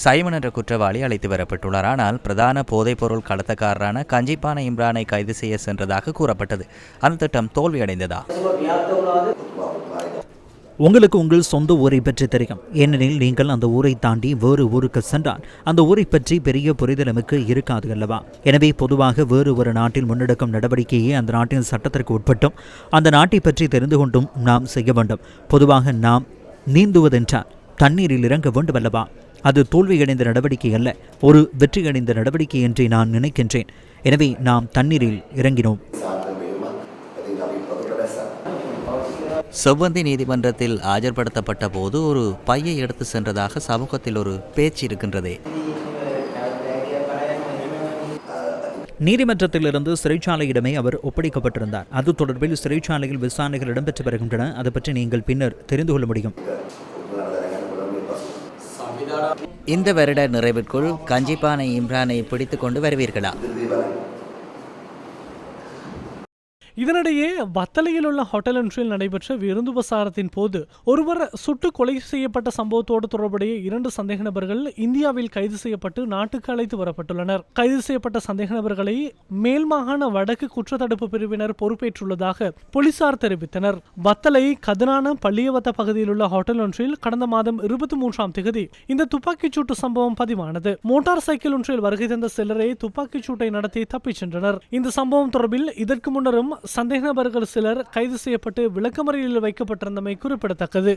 Simon என்ற குற்றவாளி அழைத்து வரப்பட்டுள்ளார். ஆனால் பிரதான போதைப்பொருள் கடத்தக்காரரான கஞ்சிப்பான இம்ரானை கைது செய்ய சென்றதாக கூறப்பட்டது. அந்த திட்டம் தோல்வியடைந்ததா? உங்களுக்கு உங்கள் சொந்த ஊரை பற்றி தெரியும். ஏனெனில் நீங்கள் அந்த ஊரை தாண்டி வேறு ஊருக்கு சென்றால் அந்த ஊரை பற்றி பெரிய புரிதல் நமக்கு இருக்காது அல்லவா? எனவே பொதுவாக வேறு ஒரு நாட்டில் முன்னெடுக்கும் நடவடிக்கையை அந்த நாட்டின் சட்டத்திற்கு உட்பட்டும் அந்த நாட்டை பற்றி தெரிந்து கொண்டும் நாம் செய்ய வேண்டும். பொதுவாக நாம் நீந்துவதென்றால் தண்ணீரில் இறங்க வேண்டும் அல்லவா? அது தோல்வியடைந்த நடவடிக்கை அல்ல, ஒரு வெற்றியடைந்த நடவடிக்கை என்று நான் நினைக்கின்றேன். எனவே நாம் தண்ணீரில் இறங்கினோம். செவ்வந்தி நீதிமன்றத்தில் ஆஜர்படுத்தப்பட்ட போது ஒரு பையை எடுத்து சென்றதாக சமூகத்தில் ஒரு பேச்சு இருக்கின்றதே. நீதிமன்றத்திலிருந்து சிறைச்சாலையிடமே அவர் ஒப்படைக்கப்பட்டிருந்தார். அது தொடர்பில் சிறைச்சாலையில் விசாரணைகள் இடம்பெற்று வருகின்றன. அது பற்றி நீங்கள் பின்னர் தெரிந்து கொள்ள முடியும். இந்த வருட நிறைவிற்குள் கஞ்சிப்பான இம்ரானை பிடித்துக் கொண்டு வருவீர்களா? இதனிடையே வத்தளையில் உள்ள ஹோட்டல் ஒன்றில் நடைபெற்ற விருந்து உபசாரத்தின் போது ஒருவர் சுட்டு கொலை செய்யப்பட்ட சம்பவத்தோடு தொடர்புடைய 2 சந்தேக நபர்கள் இந்தியாவில் கைது செய்யப்பட்டு நாட்டுக்கு அழைத்து வரப்பட்டுள்ளனர். கைது செய்யப்பட்ட சந்தேக நபர்களை மேல் மாகாண வடக்கு குற்றத்தடுப்பு பிரிவினர் பொறுப்பேற்றுள்ளதாக போலீசார் தெரிவித்தனர். வத்தளை கதனான பள்ளியவத்த பகுதியில் உள்ள ஹோட்டல் ஒன்றில் கடந்த மாதம் 23ஆம் தேதி இந்த துப்பாக்கிச் சூட்டு சம்பவம் பதிவானது. மோட்டார் சைக்கிள் ஒன்றில் வருகை தந்த சிலரே துப்பாக்கிச் சூட்டை நடத்தி தப்பிச் சென்றனர். இந்த சம்பவம் தொடர்பில் இதற்கு முன்னரும் சந்தேக நபர்கள் சிலர் கைது செய்யப்பட்டு விளக்கமறியலில் வைக்கப்பட்டிருந்தமை குறிப்பிடத்தக்கது.